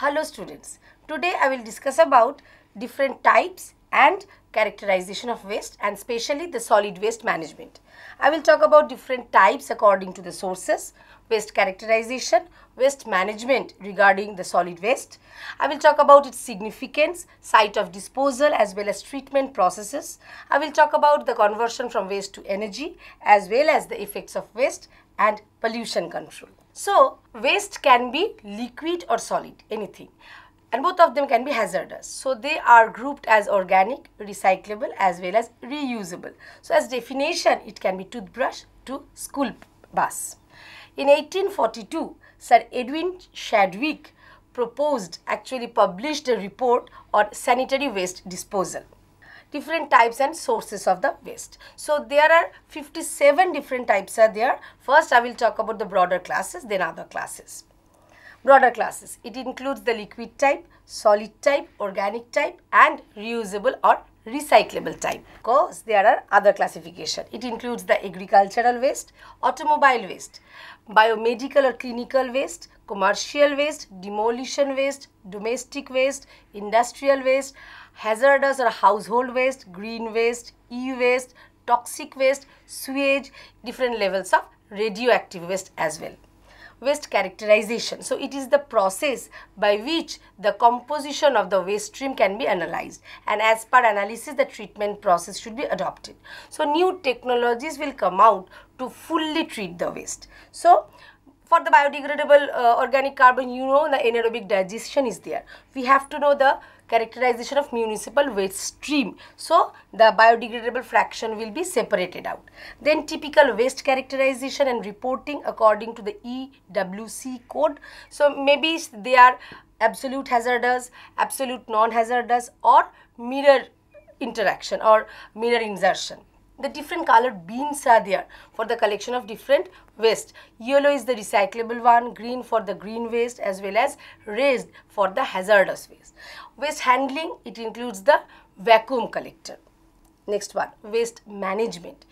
Hello students, today I will discuss about different types and characterization of waste and especially the solid waste management. I will talk about different types according to the sources, waste characterization, waste management regarding the solid waste. I will talk about its significance, site of disposal as well as treatment processes. I will talk about the conversion from waste to energy as well as the effects of waste and pollution control. So, waste can be liquid or solid, anything, and both of them can be hazardous. So, they are grouped as organic, recyclable as well as reusable. So, as definition, it can be toothbrush to school bus. In 1842, Sir Edwin Chadwick published a report on sanitary waste disposal. Different types and sources of the waste. So there are 57 different types are there. First I will talk about the broader classes, then other classes. Broader classes, it includes the liquid type, solid type, organic type and reusable or recyclable type. Because there are other classification. It includes the agricultural waste, automobile waste, biomedical or clinical waste, commercial waste, demolition waste, domestic waste, industrial waste, hazardous or household waste, green waste, e-waste, toxic waste, sewage, different levels of radioactive waste as well. Waste characterization. So, it is the process by which the composition of the waste stream can be analyzed, and as per analysis the treatment process should be adopted. So, new technologies will come out to fully treat the waste. So, for the biodegradable organic carbon, you know the anaerobic digestion is there. We have to know the characterization of municipal waste stream. So, the biodegradable fraction will be separated out. Then typical waste characterization and reporting according to the EWC code. So, maybe they are absolute hazardous, absolute non-hazardous or mirror interaction or mirror insertion. The different colored bins are there for the collection of different waste. Yellow is the recyclable one, green for the green waste as well as red for the hazardous waste. Waste handling, it includes the vacuum collector. Next one, waste management.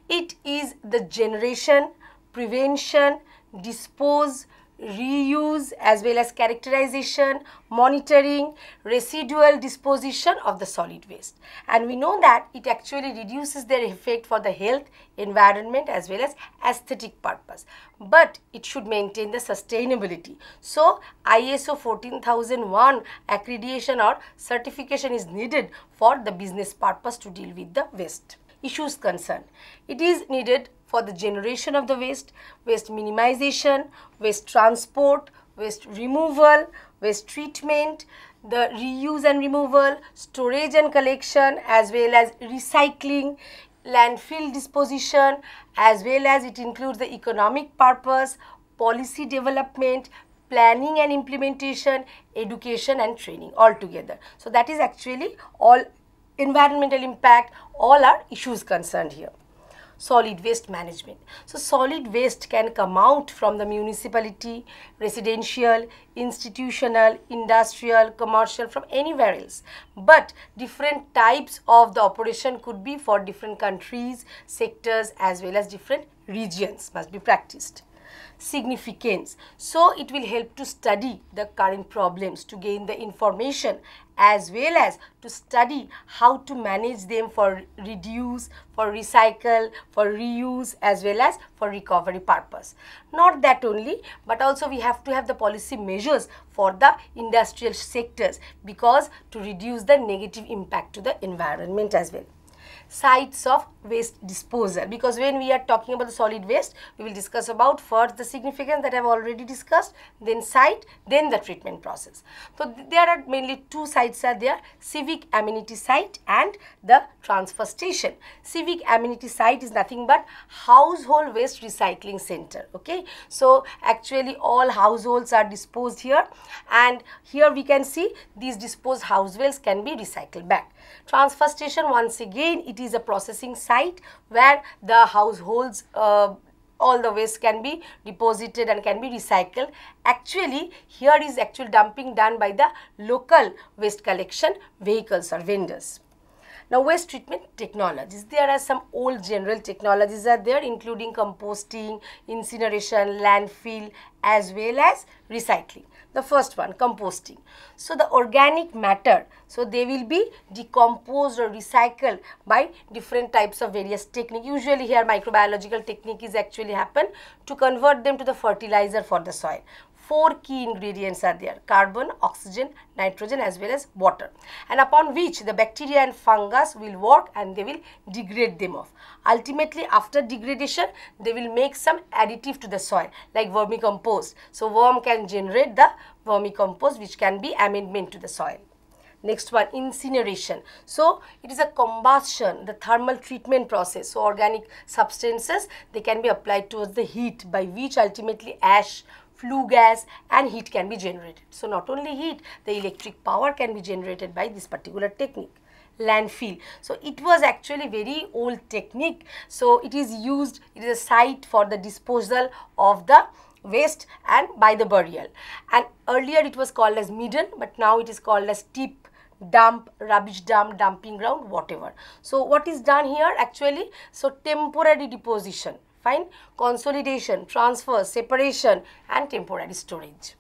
It is the generation, prevention, dispose, reuse as well as characterization, monitoring, residual disposition of the solid waste. And we know that it actually reduces their effect for the health, environment as well as aesthetic purpose. But it should maintain the sustainability. So, ISO 14001 accreditation or certification is needed for the business purpose to deal with the waste. Issues concerned. It is needed for the generation of the waste, waste minimization, waste transport, waste removal, waste treatment, the reuse and removal, storage and collection as well as recycling, landfill disposition as well as it includes the economic purpose, policy development, planning and implementation, education and training all together. So, that is actually all environmental impact, all are issues concerned here. Solid waste management. So, solid waste can come out from the municipality, residential, institutional, industrial, commercial, from anywhere else. But different types of the operation could be for different countries, sectors as well as different regions must be practiced. Significance. So, it will help to study the current problems, to gain the information as well as to study how to manage them for reduce, for recycle, for reuse as well as for recovery purpose. Not that only, but also we have to have the policy measures for the industrial sectors because to reduce the negative impact to the environment as well. Sites of waste disposal, because when we are talking about the solid waste, we will discuss about first the significance that I have already discussed, then site, then the treatment process. So, there are mainly two sites are there, civic amenity site and the transfer station. Civic amenity site is nothing but household waste recycling center. Okay, so actually all households are disposed here, and here we can see these disposed households can be recycled back. Transfer station, once again it is a processing site where the households all the waste can be deposited and can be recycled. Actually here is actual dumping done by the local waste collection vehicles or vendors. Now, waste treatment technologies. There are some old general technologies are there, including composting, incineration, landfill, as well as recycling. The first one, composting. So, the organic matter, so they will be decomposed or recycled by different types of various technique. Usually here microbiological technique is actually happen to convert them to the fertilizer for the soil. 4 key ingredients are there: carbon, oxygen, nitrogen, as well as water, and upon which the bacteria and fungus will work and they will degrade them off. Ultimately, after degradation, they will make some additive to the soil like vermicompost. So, worm can generate the vermicompost, which can be amendment to the soil. Next one, incineration. So, it is a combustion, the thermal treatment process. So, organic substances, they can be applied towards the heat, by which ultimately ash, flue gas and heat can be generated. So, not only heat, the electric power can be generated by this particular technique. Landfill. So, it was actually very old technique. So, it is used, it is a site for the disposal of the waste and by the burial. And earlier it was called as Meaden, but now it is called as tip, dump, rubbish dump, dumping ground, whatever. So, what is done here actually? So, temporary deposition. Fine, consolidation, transfer, separation and temporary storage.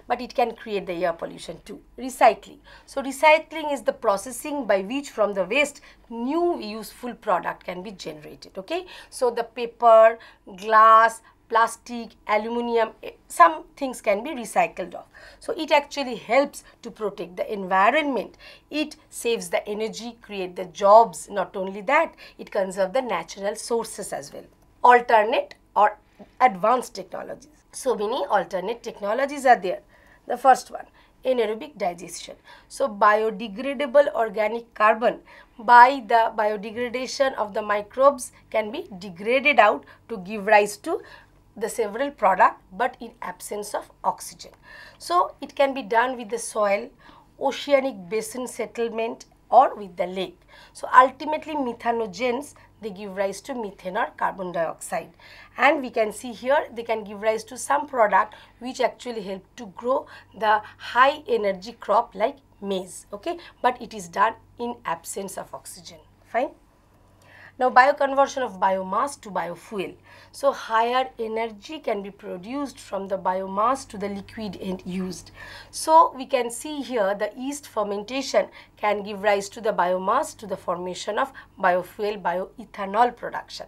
But it can create the air pollution too. Recycling. So, recycling is the processing by which from the waste new useful product can be generated. Okay. So, the paper, glass, plastic, aluminium, some things can be recycled off. So, it actually helps to protect the environment. It saves the energy, create the jobs. Not only that, it conserves the natural sources as well. Alternate or advanced technologies. So many alternate technologies are there. The first one, anaerobic digestion. So biodegradable organic carbon by the biodegradation of the microbes can be degraded out to give rise to the several product, but in absence of oxygen. So it can be done with the soil, oceanic basin settlement or with the lake. So ultimately methanogens, they give rise to methane or carbon dioxide, and we can see here they can give rise to some product which actually help to grow the high energy crop like maize. Okay, but it is done in absence of oxygen. Fine. Now, bioconversion of biomass to biofuel. So, higher energy can be produced from the biomass to the liquid end used. So, we can see here the yeast fermentation can give rise to the biomass to the formation of biofuel, bioethanol production.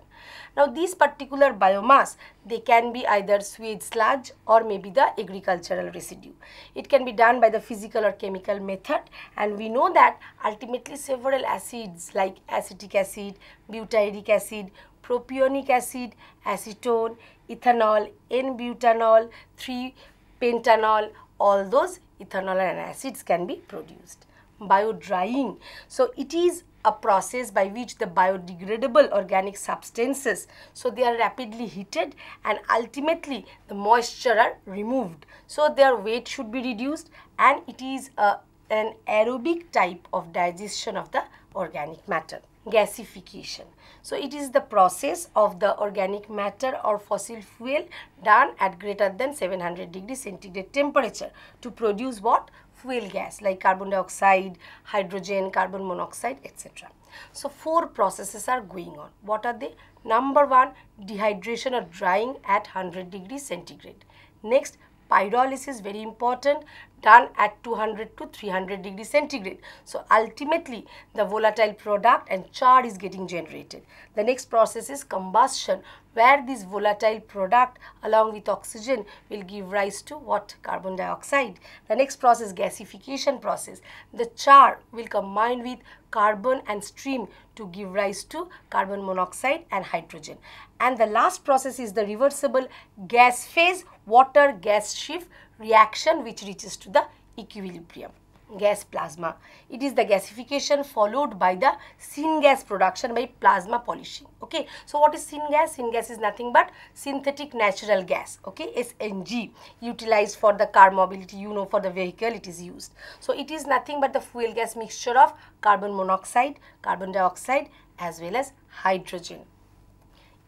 Now, these particular biomass, they can be either sewage sludge or maybe the agricultural residue. It can be done by the physical or chemical method, and we know that ultimately several acids like acetic acid, butyric acid, propionic acid, acetone, ethanol, N-butanol, 3-pentanol, all those ethanol and acids can be produced. Biodrying. So, it is a process by which the biodegradable organic substances, so they are rapidly heated and ultimately the moisture are removed. So, their weight should be reduced, and it is an aerobic type of digestion of the organic matter. Gasification. So, it is the process of the organic matter or fossil fuel done at greater than 700 degrees centigrade temperature to produce what? Fuel gas like carbon dioxide, hydrogen, carbon monoxide, etc. So, 4 processes are going on. What are they? Number 1, dehydration or drying at 100 degrees centigrade. Next, pyrolysis, very important, done at 200 to 300 degrees centigrade. So, ultimately the volatile product and char is getting generated. The next process is combustion, where this volatile product along with oxygen will give rise to what? Carbon dioxide. The next process, gasification process. The char will combine with carbon and steam to give rise to carbon monoxide and hydrogen. And the last process is the reversible gas phase water gas shift reaction, which reaches to the equilibrium. Gas plasma. It is the gasification followed by the syngas production by plasma polishing. Okay. So, what is syngas? Syngas is nothing but synthetic natural gas. Okay. SNG, utilized for the car mobility, you know, for the vehicle it is used. So, it is nothing but the fuel gas mixture of carbon monoxide, carbon dioxide as well as hydrogen.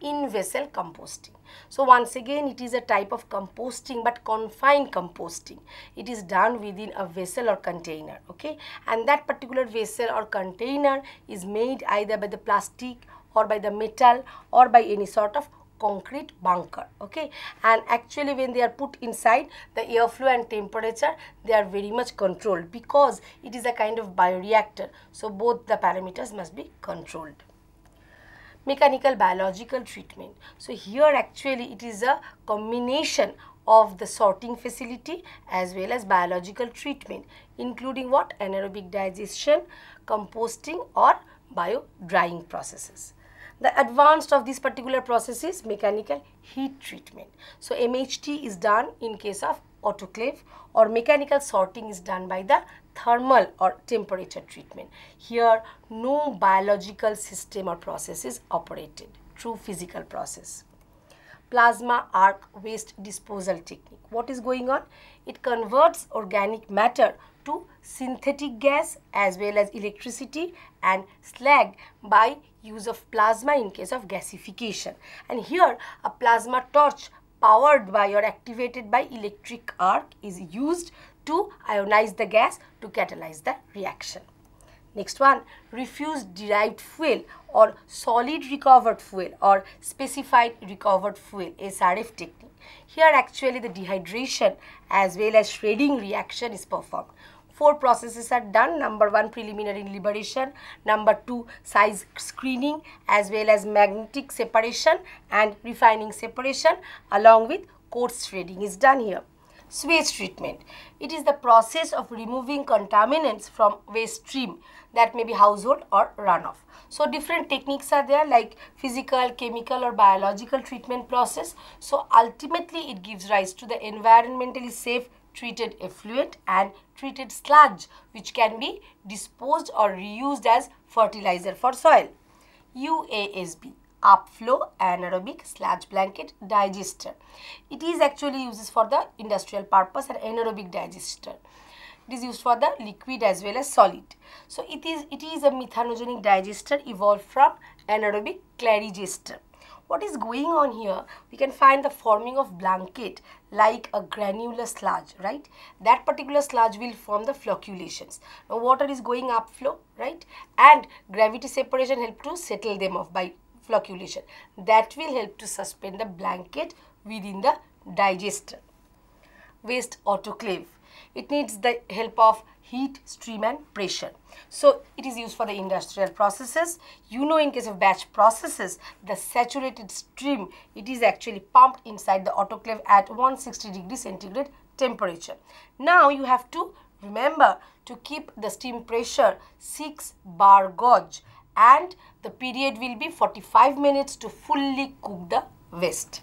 in-vessel composting. So once again, it is a type of composting, but confined composting. It is done within a vessel or container, okay, and that particular vessel or container is made either by the plastic or by the metal or by any sort of concrete bunker, okay, and actually when they are put inside, the airflow and temperature, they are very much controlled because it is a kind of bioreactor, so both the parameters must be controlled. Mechanical biological treatment. So here actually it is a combination of the sorting facility as well as biological treatment, including what? Anaerobic digestion, composting or bio drying processes. The advanced of this particular process is mechanical heat treatment. So MHT is done in case of autoclave, or mechanical sorting is done by the thermal or temperature treatment. Here no biological system or process is operated, through physical process. Plasma arc waste disposal technique. What is going on? It converts organic matter to synthetic gas as well as electricity and slag by use of plasma in case of gasification. And here a plasma torch powered by or activated by electric arc is used to ionize the gas to catalyze the reaction. Next one, refuse derived fuel or solid recovered fuel or specified recovered fuel, SRF technique. Here actually the dehydration as well as shredding reaction is performed. 4 processes are done. Number 1, preliminary liberation. Number 2, size screening as well as magnetic separation and refining separation, along with coarse shredding is done here. Sewage treatment. It is the process of removing contaminants from waste stream, that may be household or runoff. So different techniques are there, like physical, chemical or biological treatment process. So ultimately it gives rise to the environmentally safe treated effluent and treated sludge, which can be disposed or reused as fertilizer for soil. UASB, upflow anaerobic sludge blanket digester. It is actually uses for the industrial purpose, an anaerobic digester. It is used for the liquid as well as solid. So it is a methanogenic digester evolved from anaerobic clarigester. What is going on here? We can find the forming of blanket like a granular sludge, right? That particular sludge will form the flocculations. Now water is going upflow, right? And gravity separation help to settle them off by flocculation. That will help to suspend the blanket within the digester. Waste autoclave. It needs the help of heat, stream and pressure. So it is used for the industrial processes. You know, in case of batch processes, the saturated stream, it is actually pumped inside the autoclave at 160 degrees centigrade temperature. Now you have to remember to keep the steam pressure 6 bar gauge, and the period will be 45 minutes to fully cook the waste.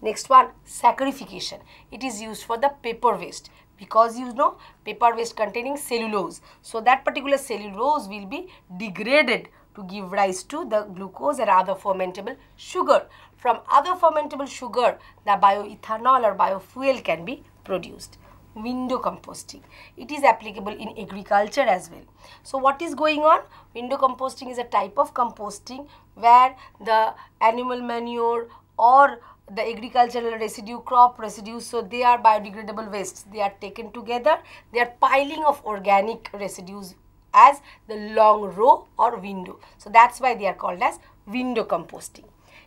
Next one, saccharification. It is used for the paper waste, because you know paper waste containing cellulose. So that particular cellulose will be degraded to give rise to the glucose and other fermentable sugar. From other fermentable sugar, the bioethanol or biofuel can be produced. Window composting. It is applicable in agriculture as well. So what is going on? Window composting is a type of composting where the animal manure or the agricultural residue, crop residue, so they are biodegradable wastes. They are taken together. They are piling of organic residues as the long row or window. So that's why they are called as window composting.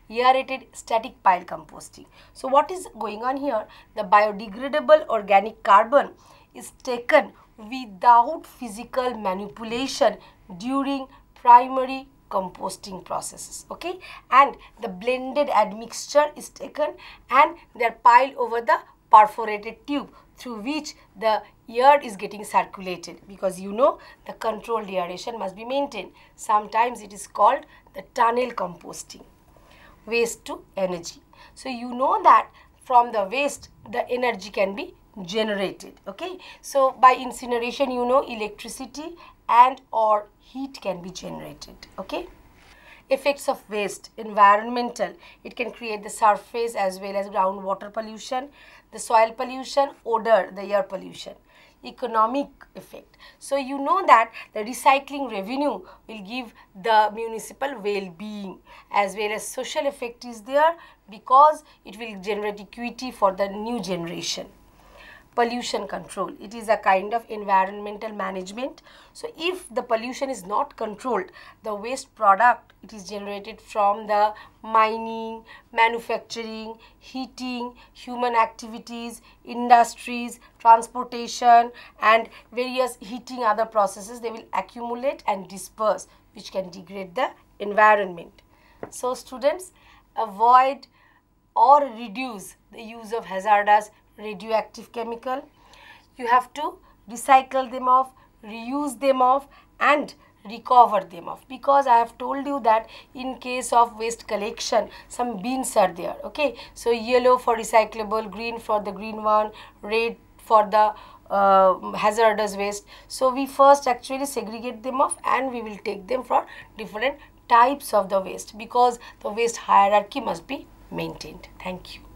Aerated static pile composting. So what is going on here? The biodegradable organic carbon is taken without physical manipulation during primary composting processes, okay, and the blended admixture is taken and they are piled over the perforated tube through which the air is getting circulated, because you know the controlled aeration must be maintained. Sometimes it is called the tunnel composting. Waste to energy. So you know that from the waste the energy can be generated, okay. So by incineration, you know, electricity and or heat can be generated, okay. Effects of waste. Environmental. It can create the surface as well as groundwater pollution, the soil pollution, odor, the air pollution. economic effect. So you know that the recycling revenue will give the municipal well-being, as well as social effect is there because it will generate equity for the new generation. Pollution control, it is a kind of environmental management. So if the pollution is not controlled, the waste product, it is generated from the mining, manufacturing, heating, human activities, industries, transportation, and various heating other processes, they will accumulate and disperse, which can degrade the environment. So students, avoid or reduce the use of hazardous radioactive chemical. You have to recycle them off, reuse them off, and recover them off, because I have told you that in case of waste collection, some bins are there. Okay, so yellow for recyclable, green for the green one, red for the hazardous waste. So we first actually segregate them off and we will take them for different types of the waste, because the waste hierarchy must be maintained. Thank you.